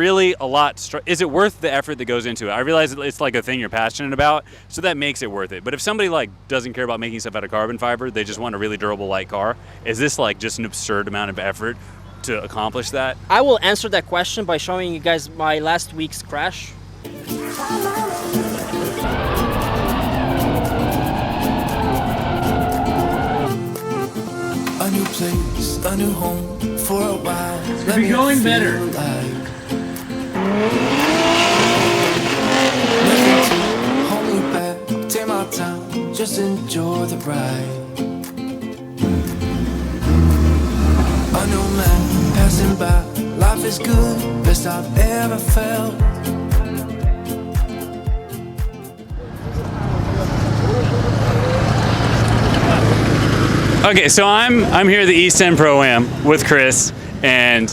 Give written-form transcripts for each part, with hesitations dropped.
really a lot. Is it worth the effort that goes into it? I realize it's like a thing you're passionate about, so that makes it worth it. But if somebody like doesn't care about making stuff out of carbon fiber, they just want a really durable light car, is this like just an absurd amount of effort to accomplish that? I will answer that question by showing you guys my last week's crash. A new place, a new home for a while. Let me going better. Like. Nothing to hold me back. Take my time, just enjoy the ride. A new man passing by. Life is good, best I've ever felt. Okay, so I'm here at the East End Pro-Am with Kris, and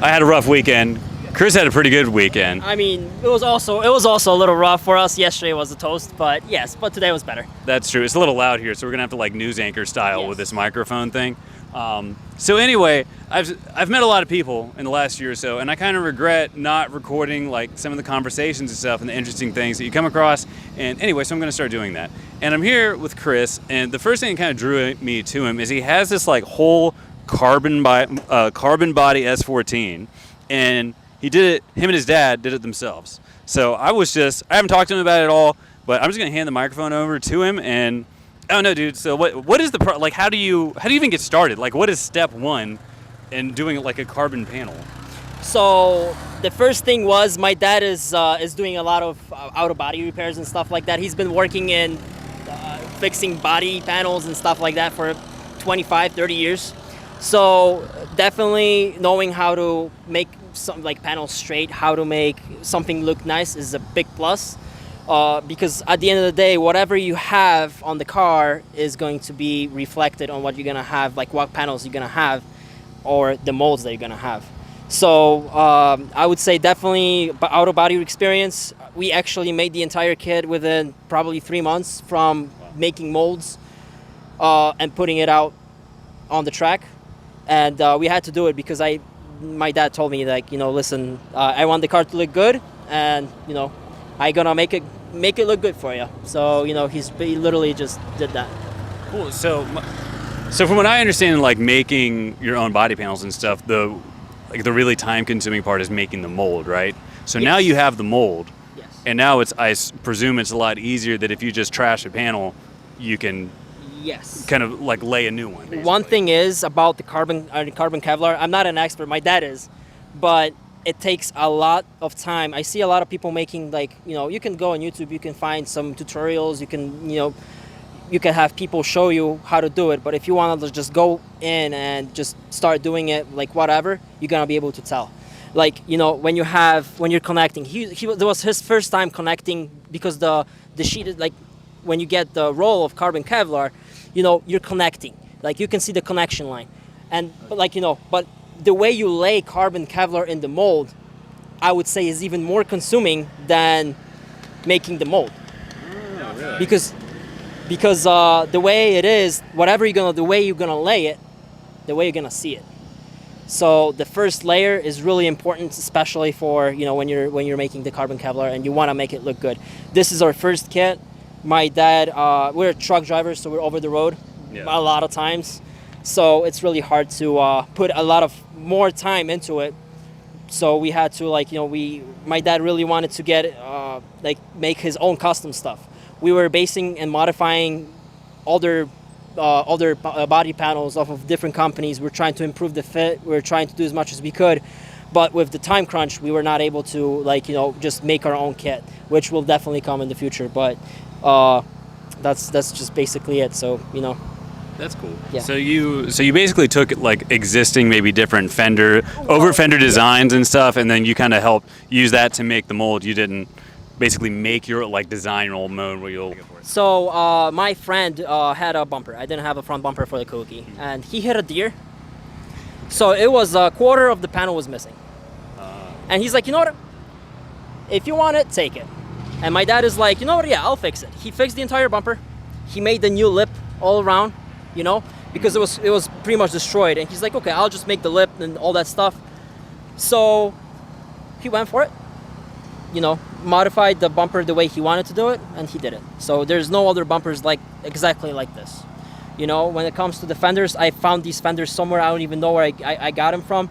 I had a rough weekend. Kris had a pretty good weekend. I mean, it was also a little rough for us. Yesterday was a toast, but today was better. That's true. It's a little loud here, so we're gonna have to like news anchor style with this microphone thing. So anyway, I've met a lot of people in the last year or so, and I kind of regret not recording like some of the conversations and stuff and the interesting things that you come across. And anyway, so I'm gonna start doing that. And I'm here with Kris, and the first thing that kind of drew me to him is he has this like whole carbon body S14, and he did it. Him and his dad did it themselves. So I haven't talked to him about it at all, but I'm just gonna hand the microphone over to him and. Oh no, dude. So what is the like? How do you even get started? Like, what is step one in doing like a carbon panel? So the first thing was my dad is doing a lot of out of body repairs and stuff like that. He's been working in fixing body panels and stuff like that for 25, 30 years. So definitely knowing how to make some like panels straight, how to make something look nice is a big plus. Because at the end of the day, whatever you have on the car is going to be reflected on what you're gonna have, like what panels you're gonna have, or the molds that you're gonna have. So I would say definitely out of body experience. We actually made the entire kit within probably 3 months from making molds and putting it out on the track. And we had to do it because my dad told me like, listen, I want the car to look good, and I gonna make it look good for you. So he literally just did that. Cool. So from what I understand, like making your own body panels and stuff, the really time consuming part is making the mold, right? So now you have the mold. Yes. And now I presume it's a lot easier that if you just trash a panel, you can kind of like lay a new one. Basically. One thing is about the carbon Kevlar. I'm not an expert. My dad is, but it takes a lot of time. I see a lot of people making like, you can go on YouTube, you can find some tutorials, you can have people show you how to do it. But if you want to just go in and just start doing it like whatever, you're gonna be able to tell. Like, when you're connecting, it was his first time connecting, because the sheet is like, when you get the roll of carbon Kevlar, you're connecting. Like you can see the connection line. But the way you lay carbon Kevlar in the mold, I would say, is even more consuming than making the mold. Oh, really? Because the way it is, the way you're gonna lay it, the way you're gonna see it. So the first layer is really important, especially for when you're making the carbon Kevlar and you want to make it look good. This is our first kit. My dad, we're truck drivers, so we're over the road a lot of times. So it's really hard to put a lot of more time into it. So we had to my dad really wanted to get make his own custom stuff. We were basing and modifying other body panels off of different companies. We're trying to improve the fit. We're trying to do as much as we could, but with the time crunch, we were not able to just make our own kit, which will definitely come in the future. But that's just basically it. So That's cool. Yeah. So you basically took like existing maybe different over fender designs and stuff, and then you kind of helped use that to make the mold. You didn't basically make your design your old mold where you'll. So my friend had a bumper. I didn't have a front bumper for the Koki, and he hit a deer. So it was a quarter of the panel was missing, and he's like, you know what? If you want it, take it. And my dad is like, you know what? Yeah, I'll fix it. He fixed the entire bumper. He made the new lip all around. Because it was pretty much destroyed, and he's like, okay, I'll just make the lip and all that stuff. So he went for it. You know, modified the bumper the way he wanted to do it, and he did it. So there's no other bumpers like exactly like this. You know, when it comes to the fenders, I found these fenders somewhere. I don't even know where I got them from.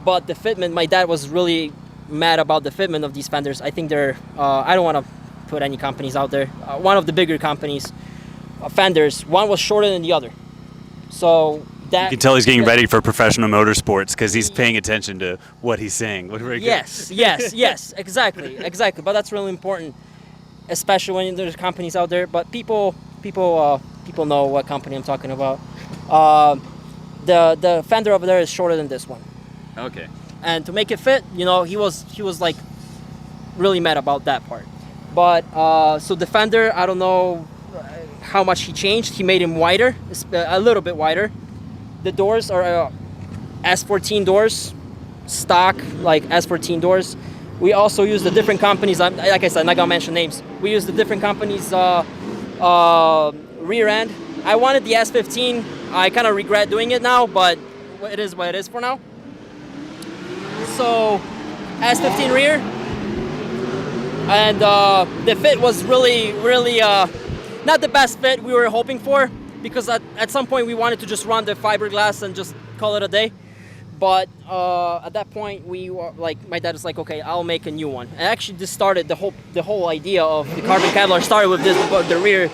But the fitment, my dad was really mad about the fitment of these fenders. I think they're, I don't want to put any companies out there. One of the bigger companies, fenders, one was shorter than the other. So that... You can tell he's getting ready for professional motorsports because he's paying attention to what he's saying. Yes, exactly. But that's really important, especially when there's companies out there. But people know what company I'm talking about. The fender over there is shorter than this one. Okay. And to make it fit, you know, he was like really mad about that part. But so the fender, I don't know how much he changed. He made him wider, a little bit wider. The doors are S14 doors, stock like S14 doors. We also use the different companies. Like I said, I'm not gonna mention names. We use the different companies' rear end. I wanted the S15. I kind of regret doing it now, but it is what it is for now. So S15 rear, and the fit was really not the best fit we were hoping for, because at some point we wanted to just run the fiberglass and just call it a day. But at that point we were like, my dad was like, okay, I'll make a new one. And actually this started the whole idea of the carbon Kevlar started with this, the rear.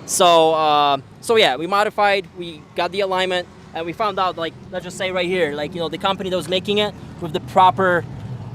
So yeah, we modified, we got the alignment, and we found out, like, let's just say right here, like, you know, the company that was making it with the proper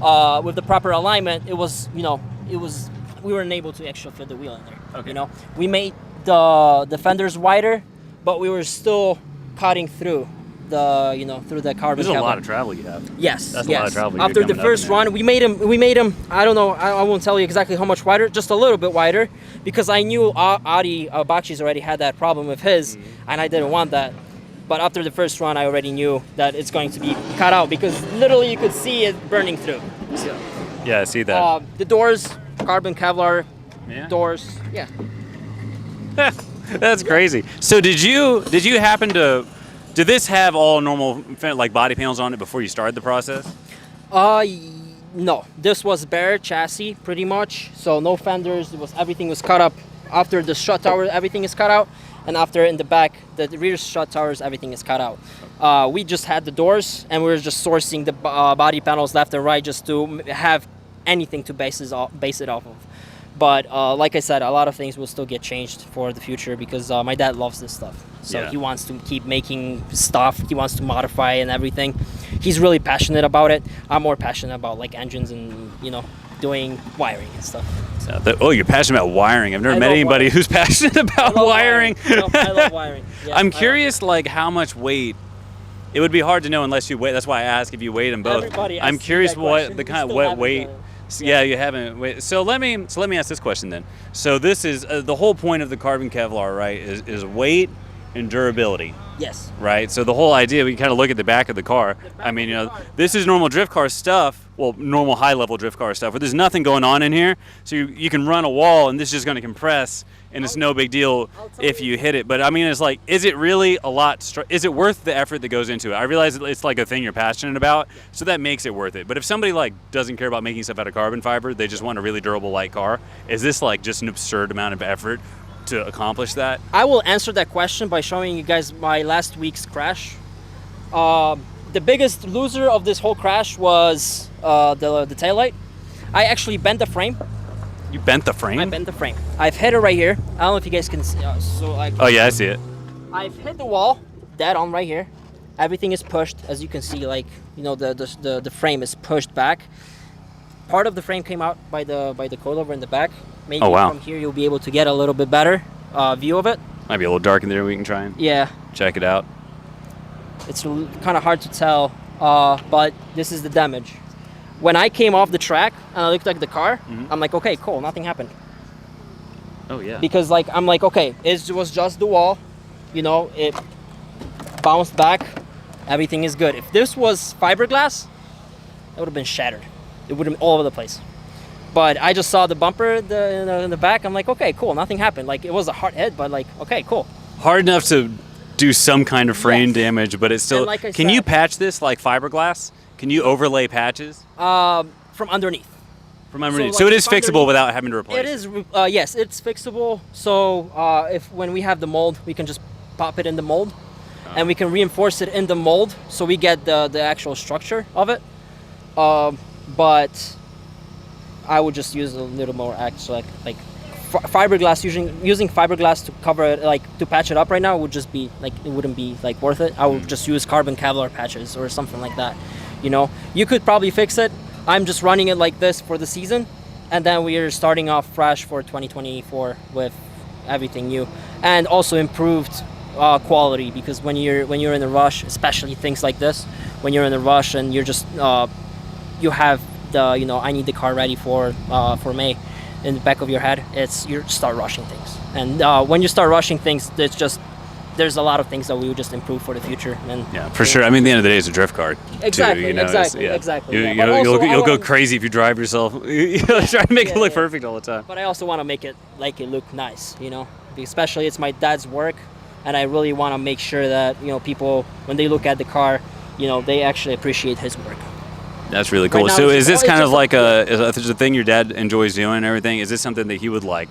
alignment, it was, you know, we weren't able to actually fit the wheel in there. Okay. You know, we made the fenders wider, but we were still cutting through through the carbon. There's a lot of travel you have. Yes, that's yes. A lot of travel. After the first run, we made him. I don't know. I won't tell you exactly how much wider. Just a little bit wider, because I knew Adi Bakshis already had that problem with his, and I didn't want that. But after the first run, I already knew that it's going to be cut out, because literally you could see it burning through. So, yeah, I see that. the doors, carbon Kevlar doors. Yeah. That's crazy. So did you happen to? Did this have all normal like body panels on it before you started the process? No. This was bare chassis pretty much. So no fenders. Everything was cut up. After the strut tower, everything is cut out, and after in the back, the rear strut towers, everything is cut out. We just had the doors, and we were just sourcing the body panels left and right just to have anything to base it off of. But like I said, a lot of things will still get changed for the future, because my dad loves this stuff. So he wants to keep making stuff. He wants to modify and everything. He's really passionate about it. I'm more passionate about like engines and, you know, doing wiring and stuff. So. You're passionate about wiring. I've never met anybody who's passionate about wiring. No, I love wiring. Yeah, I'm curious, like, how much weight. It would be hard to know unless you weigh. That's why I ask if you weighed them both. I'm curious what the kind of what weight. Yeah, you haven't. So let me ask this question then. So this is the whole point of the carbon Kevlar, right? Is weight and durability. Yes. Right. So the whole idea, we kind of look at the back of the car. I mean, you know, this is normal drift car stuff. Well, normal high-level drift car stuff, but there's nothing going on in here. So you can run a wall, and this is just going to compress, and it's no big deal if you hit it. But I mean, it's like, is it really a lot? Is it worth the effort that goes into it? I realize it's like a thing you're passionate about, so that makes it worth it. But if somebody like doesn't care about making stuff out of carbon fiber, they just want a really durable light car, is this like just an absurd amount of effort to accomplish that? I will answer that question by showing you guys my last week's crash. The biggest loser of this whole crash was the taillight. I actually bent the frame. You bent the frame? I bent the frame. I've hit it right here. I don't know if you guys can see. Oh yeah, I see it. I've hit the wall, dead on right here. Everything is pushed, as you can see. Like, you know, the frame is pushed back. Part of the frame came out by the coilover in the back. Maybe from here you'll be able to get a little bit better view of it. Might be a little dark in there. We can try and check it out. It's kind of hard to tell, but this is the damage. When I came off the track and I looked at the car, I'm like, okay, cool, nothing happened. Oh yeah. Because like I'm like, okay, it was just the wall, you know, it bounced back, everything is good. If this was fiberglass, it would have been shattered. It would have been all over the place. But I just saw the bumper in the back. I'm like, okay, cool, nothing happened. Like, it was a hard hit, but like, okay, cool. Hard enough to do some kind of frame damage, but it's still. Like can you patch this like fiberglass? Can you overlay patches? from underneath. From underneath. like, So it is from fixable underneath- without having to replace It is, yes, it's fixable. So if when we have the mold, we can just pop it in the mold, and we can reinforce it in the mold, so we get the actual structure of it. But I would just use a little more like fiberglass. Using fiberglass to cover it, like to patch it up right now, would just be like, it wouldn't be like worth it. I would just use carbon Kevlar patches or something like that. You know, you could probably fix it. I'm just running it like this for the season, and then we are starting off fresh for 2024 with everything new and also improved quality, because when you're in a rush, especially things like this, when you're in a rush and you're just you have the, you know, I need the car ready for May in the back of your head, you start rushing things, and when you start rushing things, it's just, there's a lot of things that we would just improve for the future. And Yeah, for sure. I mean, at the end of the day, it's a drift car. Exactly, too, you know? exactly, Yeah. exactly. You, Yeah. you But know, also, you'll go crazy if you drive yourself. Try to make it Yeah, look yeah. perfect all the time. But I also want to make it look nice, you know, especially it's my dad's work, and I really want to make sure that, you know, people, when they look at the car, you know, they actually appreciate his work. That's really cool. Right now So it's is this just- kind it's of just like is a thing your dad enjoys doing and everything? Is this something that he would like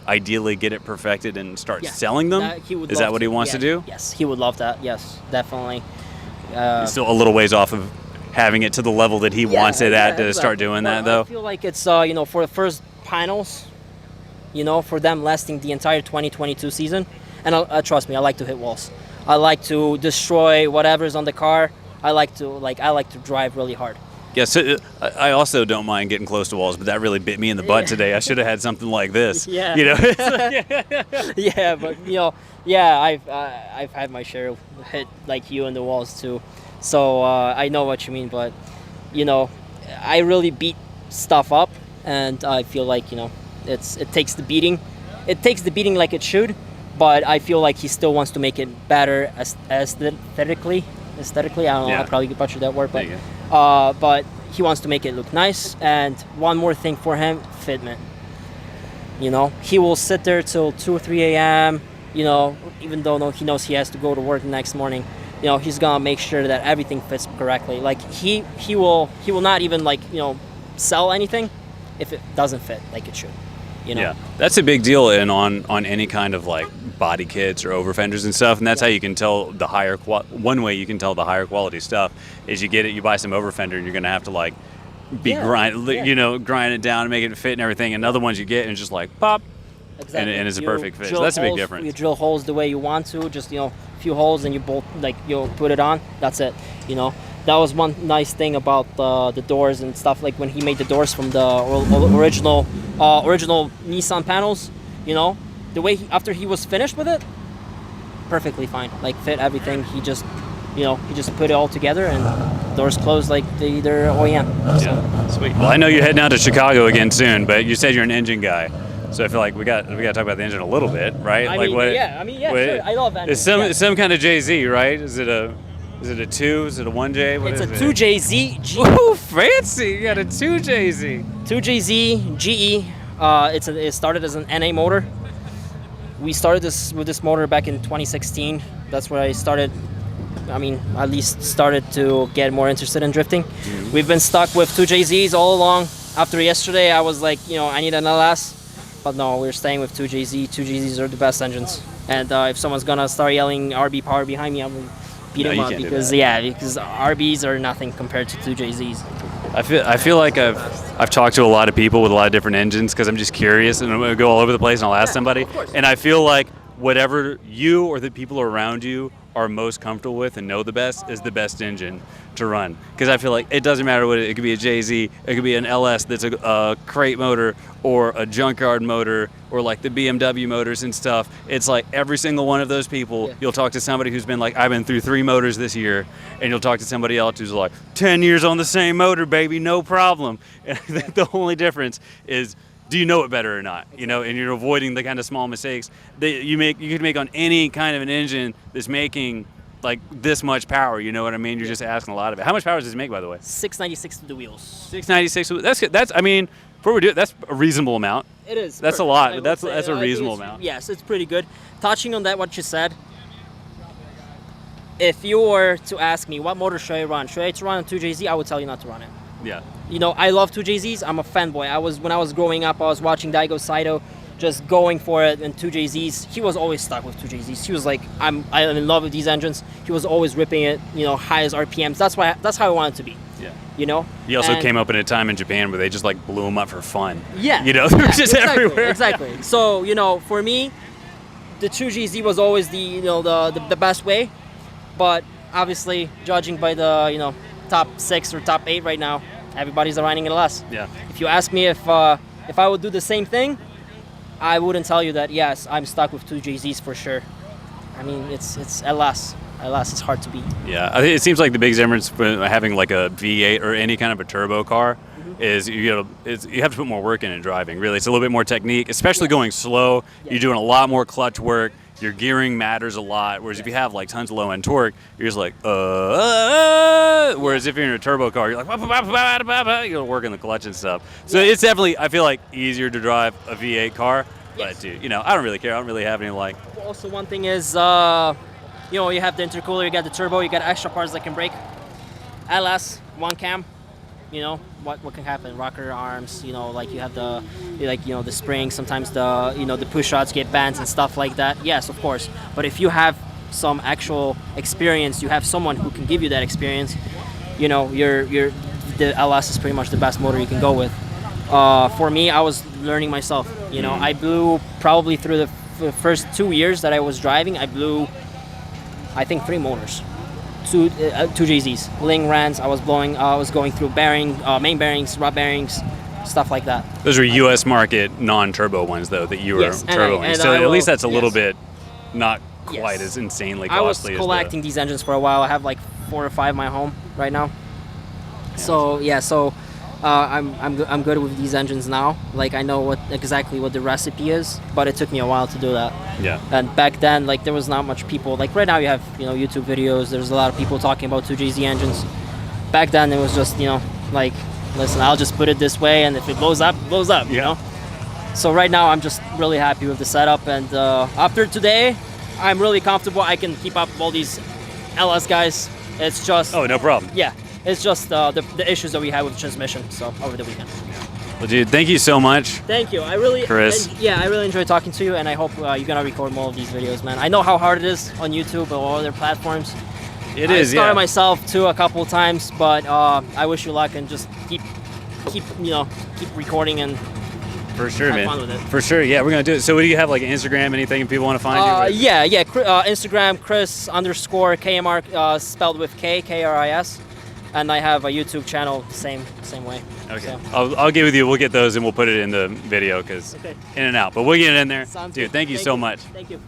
ideally get it perfected and start selling them? He would Is love that what he wants yeah, to do? Yes, he would love that. Yes, definitely. He's still a little ways off of having it to the level that he wants it at to start exactly. doing But that, though. I feel like it's you know, for the first panels, you know, for them lasting the entire 2022 season, and trust me, I like to hit walls. I like to destroy whatever's on the car. I like to drive really hard. Yeah, so I also don't mind getting close to walls, but that really bit me in the butt today. I should have had something like this. Yeah. You know? Yeah, but you know, yeah, I've had my share of hit like you in the walls too, so I know what you mean. But you know, I really beat stuff up, and I feel like, you know, it takes the beating like it should, but I feel like he still wants to make it better aesthetically. I don't know, I probably butchered that word, but he wants to make it look nice. And one more thing for him, fitment. You know, he will sit there till 2 or 3 a.m., you know, even though he knows he has to go to work the next morning. You know, he's gonna make sure that everything fits correctly. Like he will not even, like, you know, sell anything if it doesn't fit like it should. You know? Yeah, that's a big deal on any kind of like body kits or over fenders and stuff, and that's how you can tell the higher one way you can tell the higher quality stuff is you buy some over fender, and you're gonna have to like grind it down and make it fit and everything. And other ones you get and it's just like pop, Exactly. and it's a You perfect fit. So drill that's a big holes, difference. You drill holes the way you want to, just, you know, a few holes, and you bolt, like, you'll put it on. That's it. You know, that was one nice thing about the doors and stuff. Like when he made the doors from the original Nissan panels, you know, the way after he was finished with it, perfectly fine. Like fit everything. He just put it all together, and doors closed like they're OEM. Yeah, sweet. Well, I know you're heading out to Chicago again soon, but you said you're an engine guy. So I feel like we got to talk about the engine a little bit, right? I like mean, what? yeah, sure. I love engines. It's some kind of JZ, right? Is it a 2? Is it a 1J? What It's is a it? 2JZ. Ooh, fancy! You got a 2JZ. 2JZ GE. It started as an NA motor. We started with this motor back in 2016. That's where I started. I mean, at least started to get more interested in drifting. Mm-hmm. We've been stuck with 2JZs all along. After yesterday, I was like, you know, I need an LS. But no, we're staying with 2JZ. 2JZs are the best engines. And if someone's gonna start yelling RB power behind me, I'm gonna beat them up, because RBs are nothing compared to 2JZs. I feel like I've talked to a lot of people with a lot of different engines because I'm just curious, and I'm gonna go all over the place and I'll ask somebody. And I feel like whatever you or the people around you are most comfortable with and know the best is the best engine to run. Because I feel like it doesn't matter what it could be, a JZ, it could be an LS that's a crate motor or a junkyard motor or like the BMW motors and stuff. It's like every single one of those people, you'll talk to somebody who's been like, I've been through 3 motors this year, and you'll talk to somebody else who's like, 10 years on the same motor, baby, no problem. And I think the only difference is, do you know it better or not? You know, and you're avoiding the kind of small mistakes that you could make on any kind of an engine that's making like this much power. You know what I mean? You're just asking a lot of it. How much power does it make, by the way? 696 to the wheels. 696. That's good. I mean, for what we do, that's a reasonable amount. It is. That's a lot, but that's a reasonable amount. Yes, it's pretty good. Touching on that, what you said. If you were to ask me what motor should I run a 2JZ, I would tell you not to run it. Yeah. you know, I love 2JZs. I'm a fanboy. When I was growing up, I was watching Daigo Saito, just going for it in 2JZs. He was always stuck with 2JZs. He was like, I'm in love with these engines. He was always ripping it, you know, highest RPMs. That's how I want it to be. Yeah. You know. He also came up in a time in Japan where they just like blew him up for fun. Yeah. You know, they were just exactly, everywhere. Exactly. So, you know, for me, the 2GZ was always the, you know, the best way. But obviously, judging by the, you know, top 6 or top 8 right now, everybody's riding LS. Yeah. If you ask me if I would do the same thing, I wouldn't tell you that, yes, I'm stuck with 2GZs for sure. I mean, it's LS. LS is hard to beat. Yeah, I think it seems like the biggest difference for having like a V8 or any kind of a turbo car is you have to put more work into driving. Really, it's a little bit more technique, especially going slow. You're doing a lot more clutch work. Your gearing matters a lot. Whereas if you have like tons of low end torque, you're just like Whereas if you're in a turbo car, you're like you're working the clutch and stuff. So it's definitely, I feel like, easier to drive a V8 car. But dude, you know, I don't really care. I don't really have any like. Also, one thing is. You know, you have the intercooler, you got the turbo, you got extra parts that can break. LS, one cam, you know, what can happen? Rocker arms, you know, like you have the, like, you know, the springs, sometimes the, you know, the push rods get bent and stuff like that. Yes, of course. But if you have some actual experience, you have someone who can give you that experience, you know, the LS is pretty much the best motor you can go with. For me, I was learning myself, you know, I blew probably through the first 2 years that I was driving, I blew I think 3 motors, 2 GZs, Ling Rans. I was going through main bearings, rod bearings, stuff like that. Those were U.S. market non-turbo ones though that you were turboing. So at least that's a little bit not quite as insanely costly. I was collecting these engines for a while. I have like 4 or 5 in my home right now. So yeah, I'm good with these engines now. Like I know exactly what the recipe is, but it took me a while to do that. Yeah. And back then, like there was not much people. Like right now, you have, you know, YouTube videos. There's a lot of people talking about 2JZ engines. Back then, it was just, you know, like, listen, I'll just put it this way, and if it blows up, it blows up. You know. So right now, I'm just really happy with the setup, and after today, I'm really comfortable. I can keep up all these LS guys. It's just. Oh, no problem. Yeah. It's just the issues that we had with transmission. So over the weekend. Well, dude, thank you so much. Thank you. Chris. I really enjoyed talking to you, and I hope you're gonna record more of these videos, man. I know how hard it is on YouTube or other platforms. It is. I started myself too a couple times, but I wish you luck and just keep recording and. For sure, have man. fun with it. For sure, yeah, we're gonna do it. So, what do you have, like Instagram, anything if people want to find you? Instagram Kris_KMR spelled with KRIS. And I have a YouTube channel, same way. Okay. So. I'll get with you. We'll get those and we'll put it in the video because in and out. But we'll get it in there. Sounds Dude, good. thank you so much. Thank you.